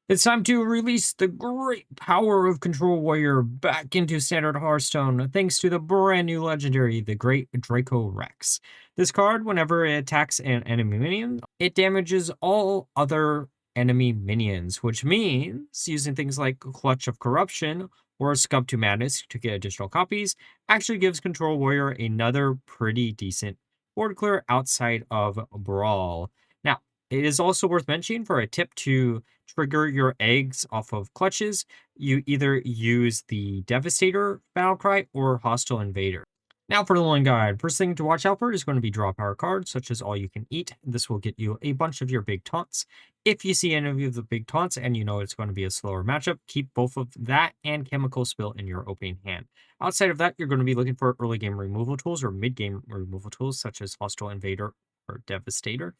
It's time to release the great power of Control Warrior back into Standard Hearthstone thanks to the brand new legendary, the Great Dracorex. This card, whenever it attacks an enemy minion, it damages all other enemy minions, which means using things like Clutch of Corruption or Scub to Madness to get additional copies actually gives Control Warrior another pretty decent board clear outside of Brawl. Now, it is also worth mentioning for a tip to trigger your eggs off of clutches, you either use the Devastator Battlecry or Hostile Invader. Now for the line guide. First thing to watch out for is going to be draw power cards, such as All You Can Eat. This will get you a bunch of your big taunts. If you see any of the big taunts and you know it's going to be a slower matchup, keep both of that and Chemical Spill in your opening hand. Outside of that, you're going to be looking for early game removal tools or mid game removal tools, such as Hostile Invader or Devastator.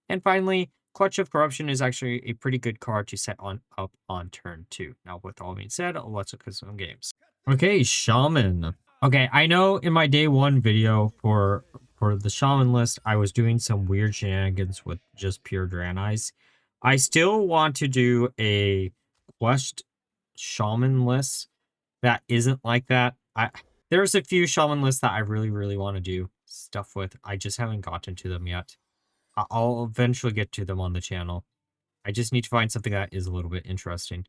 And finally, Clutch of Corruption is actually a pretty good card to set up on turn 2. Now, with all being said, let's look at some games. Okay, Shaman. Okay, I know in my day 1 video for the Shaman list, I was doing some weird shenanigans with just pure Draenei's. I still want to do a Quest Shaman list that isn't like that. There's a few Shaman lists that I really want to do stuff with. I just haven't gotten to them yet. I'll eventually get to them on the channel. I just need to find something that is a little bit interesting.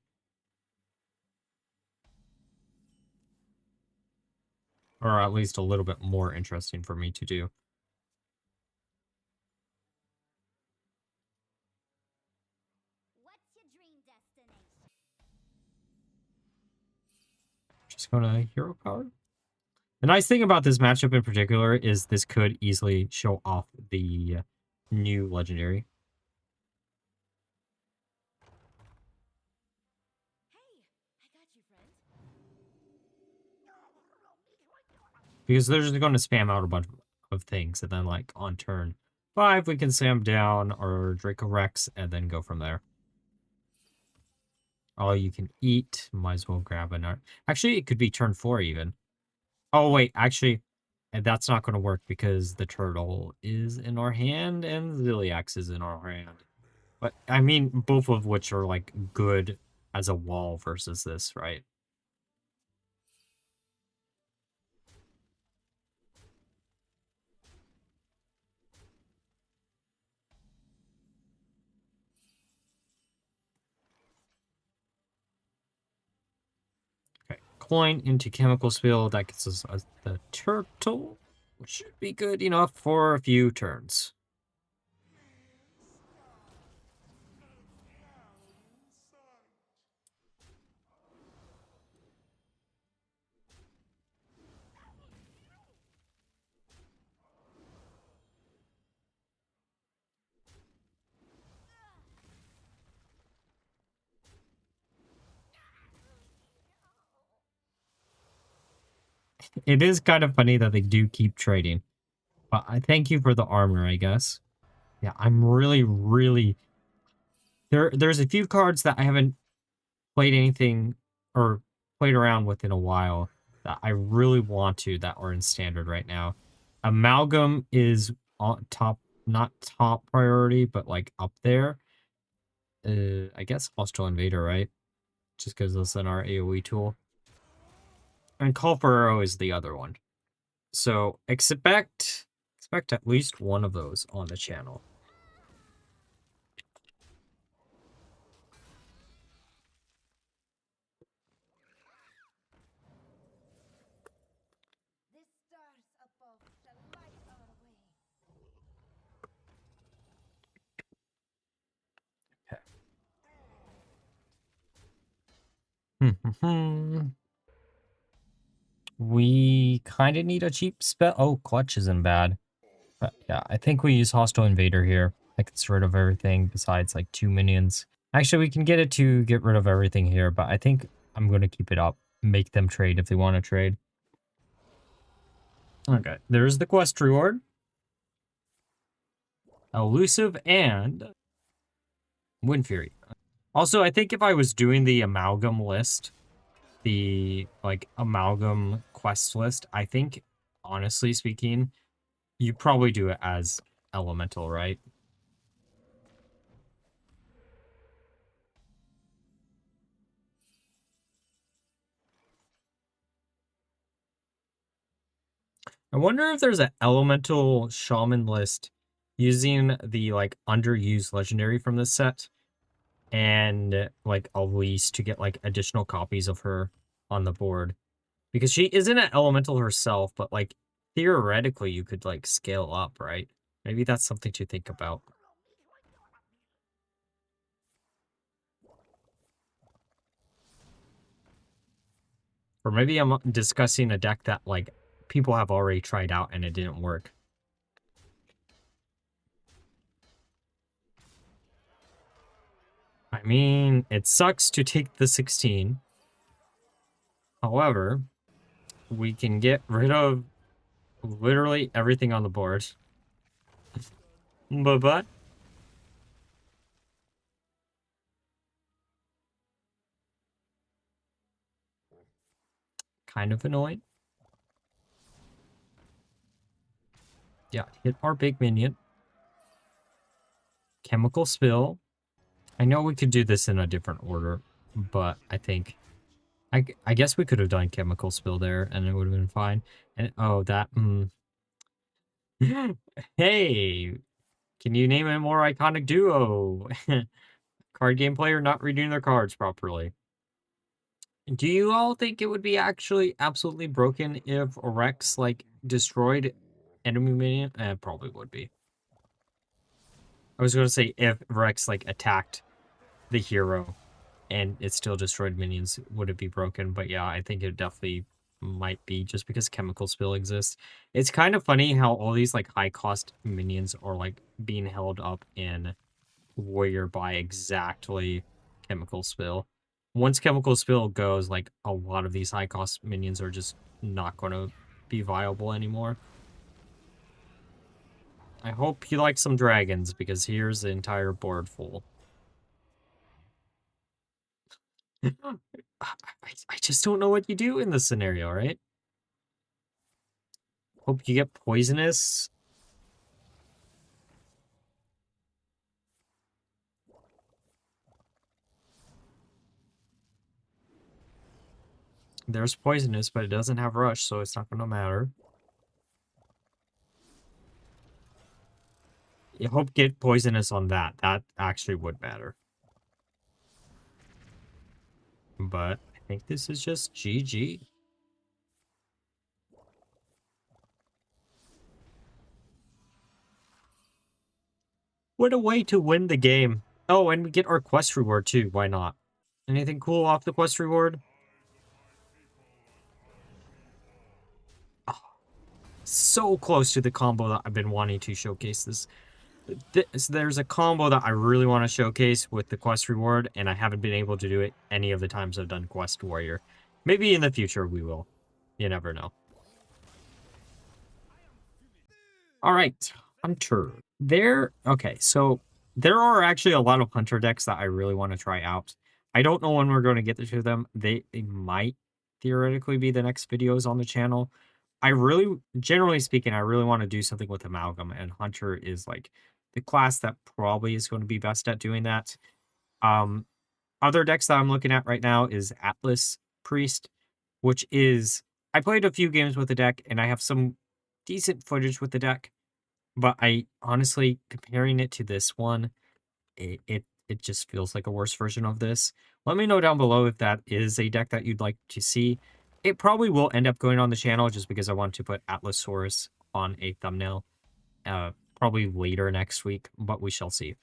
Or at least a little bit more interesting for me to do. What's your dream destination? Just go to hero power. The nice thing about this matchup in particular is this could easily show off the new legendary. Because they're just going to spam out a bunch of things, and then like on turn 5 we can slam down our Dracorex and then go from there. All You Can Eat, might as well grab another. Actually, it could be turn 4 even. Oh wait, actually, that's not going to work because the turtle is in our hand and Ziliax is in our hand. But I mean, both of which are like good as a wall versus this, right? Okay, coin into Chemical Spill. That gets us the turtle, which should be good enough for a few turns. It is kind of funny that they do keep trading. But I thank you for the armor, I guess. Yeah, I'm really... There's a few cards that I haven't played anything or played around with in a while that I really want to that are in standard right now. Amalgam is on top, not top priority, but like up there. I guess Hostile Invader, right? Just because it's in our AoE tool. And Call for Arrow is the other one. So expect at least one of those on the channel. The stars above shall light our way. We kind of need a cheap spell. Oh, Clutch isn't bad. But yeah, I think we use Hostile Invader here. That gets rid of everything besides like 2 minions. Actually, we can get it to get rid of everything here, but I think I'm going to keep it up. Make them trade if they want to trade. Okay, there's the quest reward. Elusive and Wind Fury. Also, I think if I was doing the Amalgam list, the like Amalgam quest list, I think, honestly speaking, you probably do it as Elemental, right? I wonder if there's an elemental shaman list using the like underused legendary from this set and like a lease to get like additional copies of her on the board. Because she isn't an elemental herself, but like theoretically you could like scale up, right? Maybe that's something to think about. Or maybe I'm discussing a deck that like people have already tried out and it didn't work. I mean, it sucks to take the 16. However, we can get rid of literally everything on the board. But kind of annoying. Yeah, hit our big minion. Chemical spill. I know we could do this in a different order, but I think I guess we could have done chemical spill there and it would have been fine. And oh, that hey, can you name a more iconic duo? Card game player not reading their cards properly. Do you all think it would be actually absolutely broken if Rex like destroyed enemy minion? Probably would be. I was going to say if Rex like attacked the hero and it still destroyed minions, would it be broken? But yeah, I think it definitely might be just because chemical spill exists. It's kind of funny how all these like high cost minions are like being held up in Warrior by exactly chemical spill. Once chemical spill goes, like a lot of these high cost minions are just not going to be viable anymore. I hope you like some dragons because here's the entire board full. I just don't know what you do in this scenario, right? Hope you get poisonous. There's poisonous, but it doesn't have rush, so it's not going to matter. You hope get poisonous on that. That actually would matter. But I think this is just GG. What a way to win the game. Oh, and we get our quest reward too. Why not? Anything cool off the quest reward? Oh, so close to the combo that I've been wanting to showcase this. There's a combo that I really want to showcase with the quest reward, and I haven't been able to do it any of the times I've done Quest Warrior. Maybe in the future we will. You never know. All right, Hunter. Okay, so there are actually a lot of Hunter decks that I really want to try out. I don't know when we're going to get to them. They might theoretically be the next videos on the channel. Generally speaking, I really want to do something with Amalgam, and Hunter is like the class that probably is going to be best at doing that. Um, Other decks that I'm looking at right now is Atlas Priest, which is I played a few games with the deck, and I have some decent footage with the deck. But I honestly, comparing it to this one, it just feels like a worse version of this. Let me know down below if that is a deck that you'd like to see. It probably will end up going on the channel just because I want to put Atlasaurus on a thumbnail. Probably later next week, but we shall see.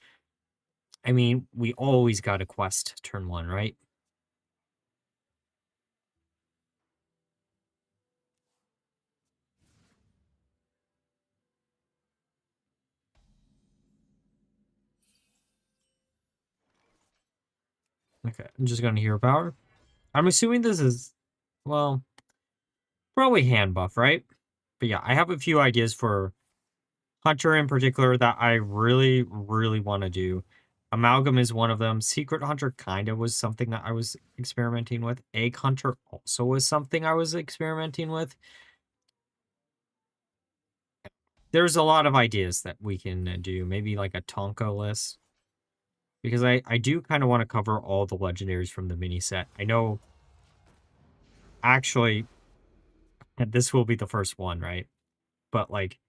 I mean, we always got a quest turn 1, right? Okay, I'm just going to hero power. I'm assuming this is, well, probably hand buff, right? But yeah, I have a few ideas for Hunter in particular that I really, really want to do. Amalgam is one of them. Secret Hunter kind of was something that I was experimenting with. Egg Hunter also was something I was experimenting with. There's a lot of ideas that we can do. Maybe like a Tonka list. Because I do kind of want to cover all the legendaries from the mini set. I know, actually, this will be the first one, right? but like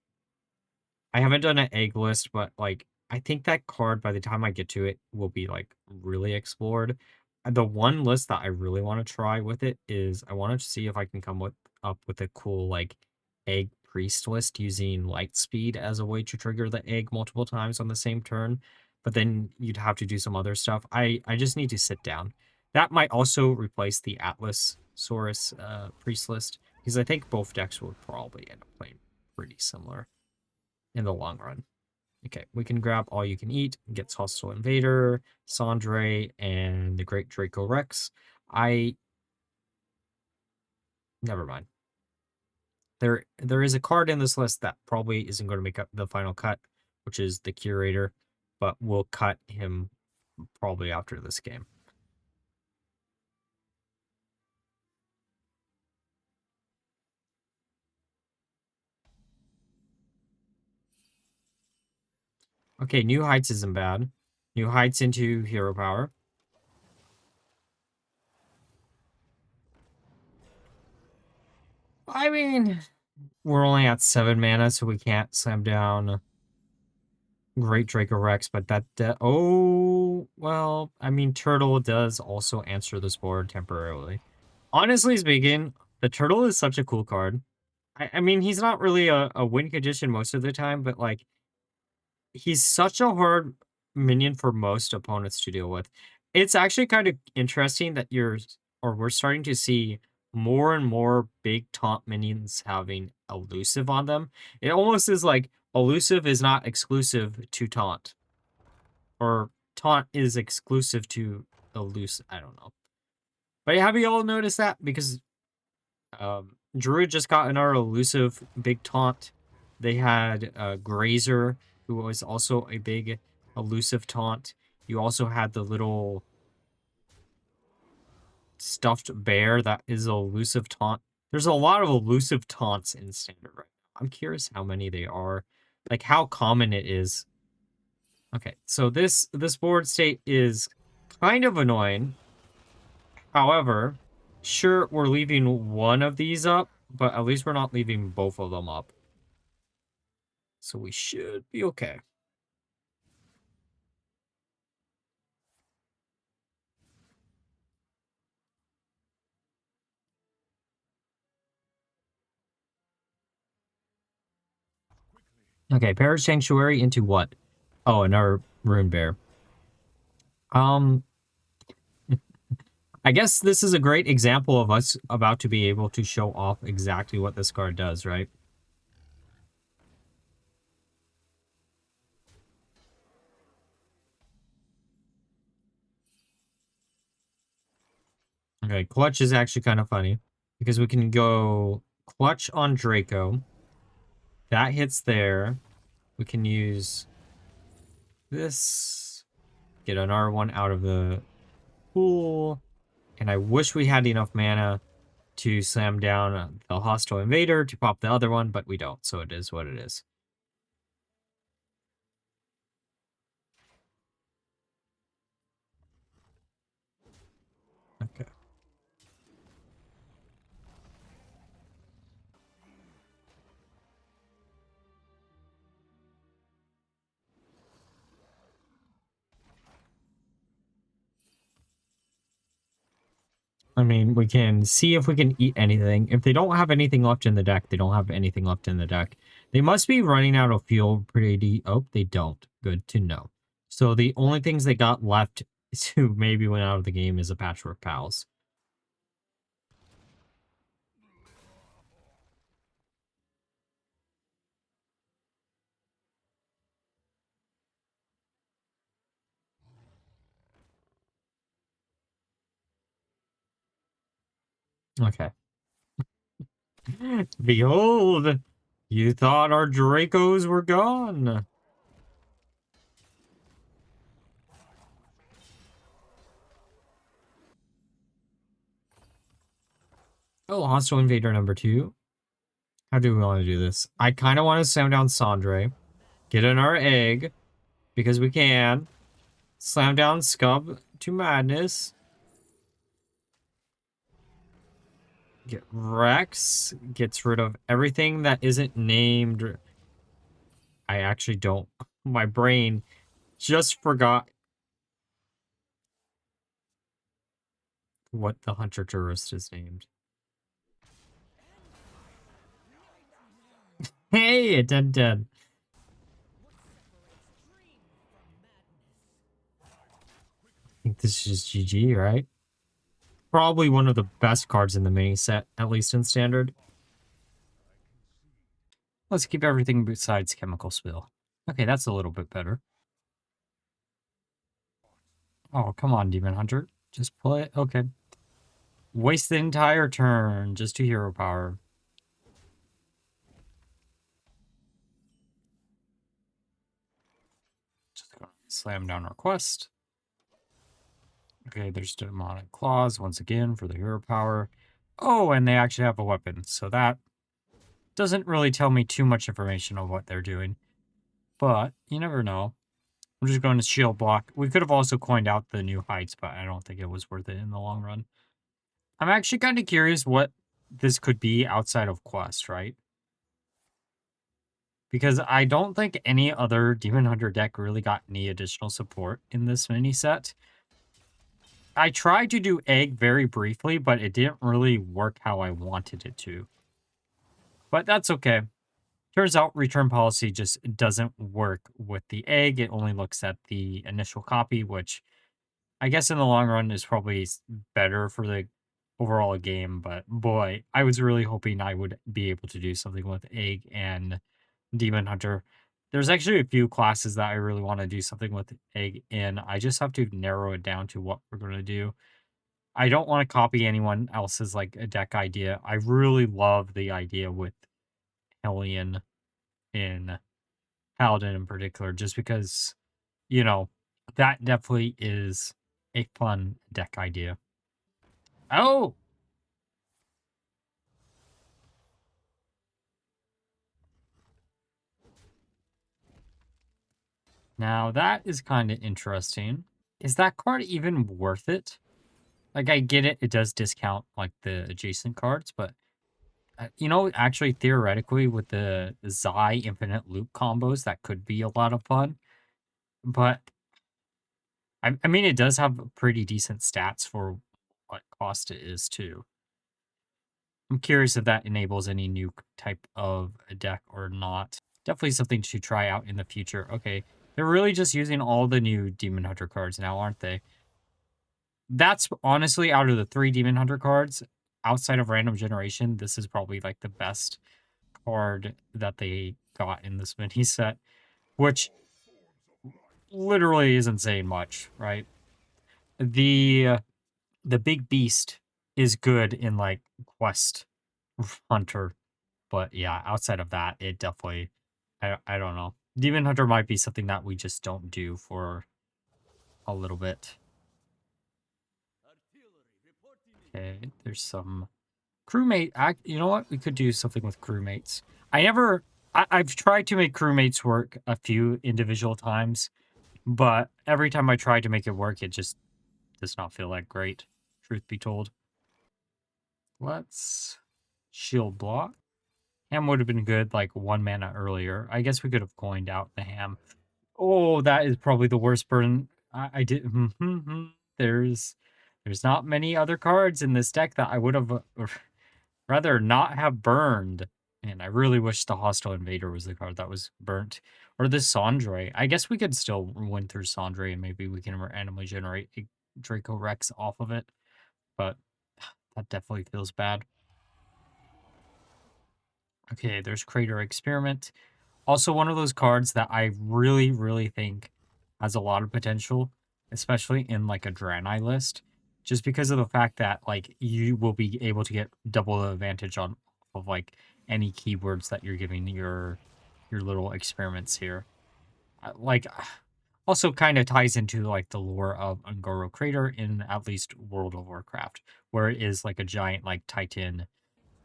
I haven't done an egg list, but like I think that card by the time I get to it will be like really explored. The one list that I really want to try with it is I want to see if I can come up with a cool like egg priest list using light speed as a way to trigger the egg multiple times on the same turn. But then you'd have to do some other stuff. I just need to sit down. That might also replace the Atlas Saurus priest list because I think both decks would probably end up playing pretty similar in the long run. Okay, we can grab all you can eat. Gets Hostile Invader, Ysondre, and the Great Dracorex. Never mind. There is a card in this list that probably isn't going to make up the final cut, which is the Curator, but we'll cut him probably after this game. Okay, New Heights isn't bad. New Heights into Hero Power. I mean, we're only at 7 mana, so we can't slam down Great Dracorex, but oh, well, I mean, Turtle does also answer this board temporarily. Honestly speaking, the Turtle is such a cool card. I mean, he's not really a win condition most of the time, but like, he's such a hard minion for most opponents to deal with. It's actually kind of interesting that we're starting to see more and more big taunt minions having elusive on them. It almost is like elusive is not exclusive to taunt, or taunt is exclusive to elusive. I don't know. But have you all noticed that? Because Druid just got another elusive big taunt. They had Grazer, who was also a big elusive taunt. You also had the little stuffed bear that is a elusive taunt. There's a lot of elusive taunts in Standard right now. I'm curious how many they are. Like how common it is. Okay, so this board state is kind of annoying. However, sure, we're leaving one of these up, but at least we're not leaving both of them up. So we should be okay. Okay, Parish Sanctuary into what? Oh, another Rune Bear. I guess this is a great example of us about to be able to show off exactly what this card does, right? Okay, Clutch is actually kind of funny because we can go Clutch on Draco. That hits there. We can use this, get an R1 out of the pool, and I wish we had enough mana to slam down the Hostile Invader to pop the other one, but we don't, so it is what it is. Okay. I mean, we can see if we can eat anything. If they don't have anything left in the deck, they don't have anything left in the deck. They must be running out of fuel pretty... Oh, they don't. Good to know. So the only things they got left to maybe win out of the game is a Patchwork Pals. Okay. Behold! You thought our Dracos were gone! Oh, Hostile Invader number 2. How do we want to do this? I kind of want to slam down Ysondre. Get in our egg. Because we can. Slam down Scub to madness. Get Rex. Gets rid of everything that isn't named. I actually don't. My brain just forgot what the Hunter Tourist is named. Hey, a 10-10. I think this is GG, right? Probably one of the best cards in the mini set, at least in Standard. Let's keep everything besides Chemical Spill. Okay, that's a little bit better. Oh, come on, Demon Hunter. Just play. Okay. Waste the entire turn just to hero power. Just gonna slam down our quest. Okay, there's Demonic Claws once again for the hero power. Oh, and they actually have a weapon, so that doesn't really tell me too much information on what they're doing. But you never know. I'm just going to shield block. We could have also coined out the new heights, but I don't think it was worth it in the long run. I'm actually kind of curious what this could be outside of quest, right? Because I don't think any other Demon Hunter deck really got any additional support in this mini set. I tried to do Egg very briefly, but it didn't really work how I wanted it to. But that's okay. Turns out return policy just doesn't work with the Egg. It only looks at the initial copy, which I guess in the long run is probably better for the overall game. But boy, I was really hoping I would be able to do something with Egg and Demon Hunter. There's actually a few classes that I really want to do something with Egg in. I just have to narrow it down to what we're going to do. I don't want to copy anyone else's like a deck idea. I really love the idea with Hellion in Paladin in particular, just because, you know, that definitely is a fun deck idea. Oh! Now that is kind of interesting. Is that card even worth it? Like, I get it, it does discount, like, the adjacent cards, but, you know, actually, theoretically, with the Zai Infinite Loop combos, that could be a lot of fun. But, I mean, it does have pretty decent stats for what cost it is, too. I'm curious if that enables any new type of a deck or not. Definitely something to try out in the future. Okay, they're really just using all the new Demon Hunter cards now, aren't they? That's honestly, out of the 3 Demon Hunter cards, outside of Random Generation, this is probably like the best card that they got in this mini set, which literally isn't saying much, right? The the big beast is good in like Quest Hunter, but yeah, outside of that, it definitely I don't know. Demon Hunter might be something that we just don't do for a little bit. Okay, there's some crewmate. You know what? We could do something with crewmates. I've tried to make crewmates work a few individual times, but every time I try to make it work, it just does not feel that great, truth be told. Let's shield block. Ham would have been good like 1 mana earlier. I guess we could have coined out the ham. Oh, that is probably the worst burn. I did. There's not many other cards in this deck that I would have rather not have burned. And I really wish the Hostile Invader was the card that was burnt. Or the Ysondre. I guess we could still win through Ysondre and maybe we can randomly generate a Dracorex off of it. But that definitely feels bad. Okay, there's Crater Experiment. Also, one of those cards that I really, really think has a lot of potential, especially in like a Draenei list, just because of the fact that like you will be able to get double the advantage on of like any keywords that you're giving your little experiments here. Like, also kind of ties into like the lore of Ungoro Crater in at least World of Warcraft, where it is like a giant like Titan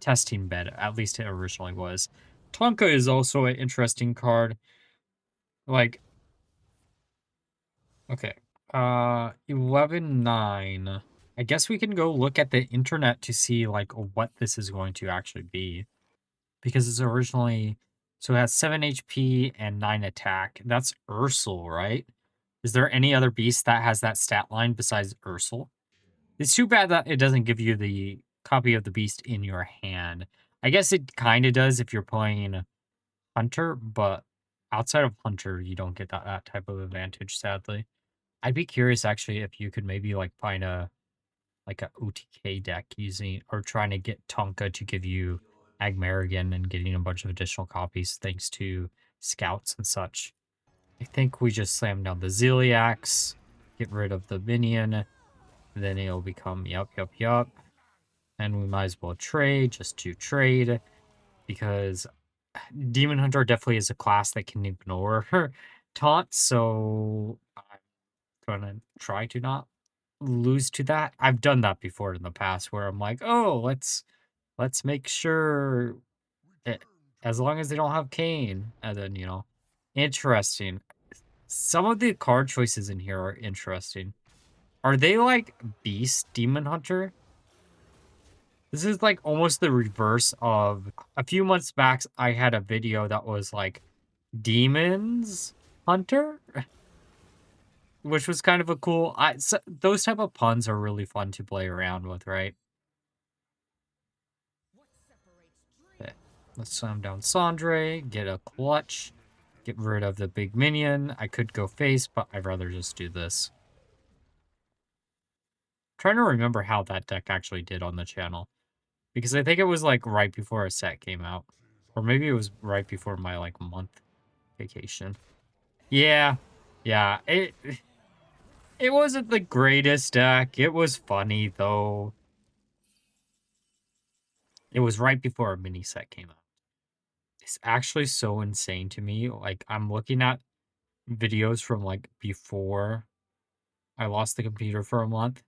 testing bed. At least it originally was. Tonka is also an interesting card. Like, okay. 11-9. I guess we can go look at the internet to see like what this is going to actually be. Because it's originally so it has 7 HP and 9 attack. That's Ursel, right? Is there any other beast that has that stat line besides Ursel? It's too bad that it doesn't give you the copy of the beast in your hand. I guess it kind of does if you're playing Hunter, but outside of Hunter, you don't get that type of advantage, sadly. I'd be curious actually if you could maybe like find a OTK deck using or trying to get Tonka to give you Agmerigan and getting a bunch of additional copies thanks to scouts and such. I think we just slam down the Ziliax, get rid of the minion, then it'll become yup. And we might as well trade just to trade because Demon Hunter definitely is a class that can ignore taunt, so I'm gonna try to not lose to that. I've done that before in the past where I'm like, oh, let's make sure it, as long as they don't have Kane, and then interesting. Some of the card choices in here are interesting. Are they like Beast Demon Hunter? This is like almost the reverse of a few months back. I had a video that was like Demons Hunter, which was kind of a cool. Those type of puns are really fun to play around with, right? Okay, let's slam down Ysondre, get a clutch, get rid of the big minion. I could go face, but I'd rather just do this. Trying to remember how that deck actually did on the channel. Because I think it was like right before a set came out. Or maybe it was right before my like month vacation. Yeah. Yeah. It wasn't the greatest deck. It was funny though. It was right before a mini set came out. It's actually so insane to me. Like I'm looking at videos from like before I lost the computer for a month.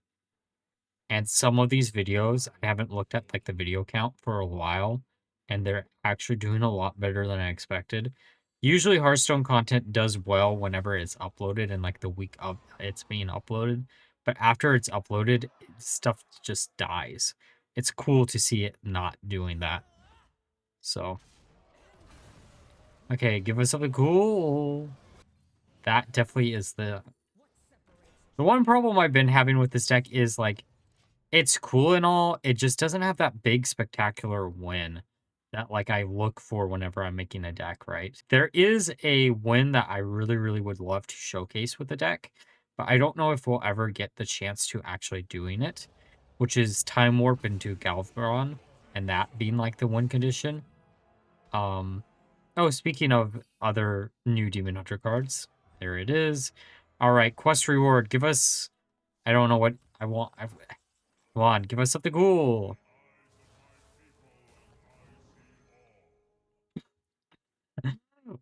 And some of these videos, I haven't looked at like the video count for a while, and they're actually doing a lot better than I expected. Usually Hearthstone content does well whenever it's uploaded and like the week of it's being uploaded. But after it's uploaded, stuff just dies. It's cool to see it not doing that. So, okay, give us something cool. That definitely is the one problem I've been having with this deck is like it's cool and all, it just doesn't have that big spectacular win that, like, I look for whenever I'm making a deck, right? There is a win that I really, really would love to showcase with the deck, but I don't know if we'll ever get the chance to actually doing it, which is Time Warp into Galvaron, and that being, like, the win condition. Oh, speaking of other new Demon Hunter cards, there it is. All right, quest reward, give us... I don't know what I want. Come on, give us something cool.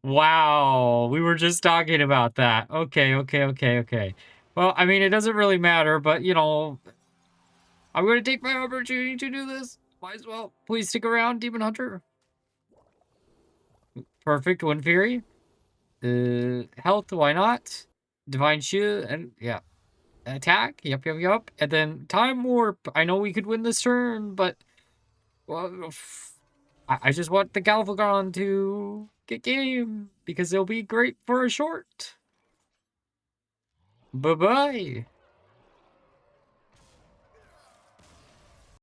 Wow, we were just talking about that. Okay. Well, I mean, it doesn't really matter, but, I'm going to take my opportunity to do this. Might as well. Please stick around, Demon Hunter. Perfect, Wind Fury. Health, why not? Divine Shield, and yeah. Attack, yep. And then Time Warp. I know we could win this turn, but... Well, I just want the Galvagon to get game because it'll be great for a short. Bye-bye.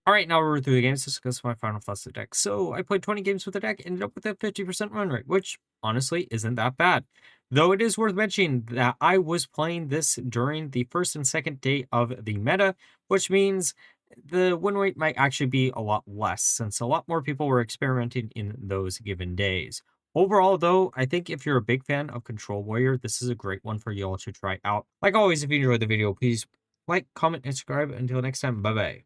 All right, now we're through the games. Let's discuss my final thoughts of the deck. So I played 20 games with the deck, ended up with a 50% run rate, which honestly isn't that bad. Though it is worth mentioning that I was playing this during the first and second day of the meta, which means the win rate might actually be a lot less since a lot more people were experimenting in those given days. Overall, though, I think if you're a big fan of Control Warrior, this is a great one for you all to try out. Like always, if you enjoyed the video, please like, comment, and subscribe. Until next time, bye-bye.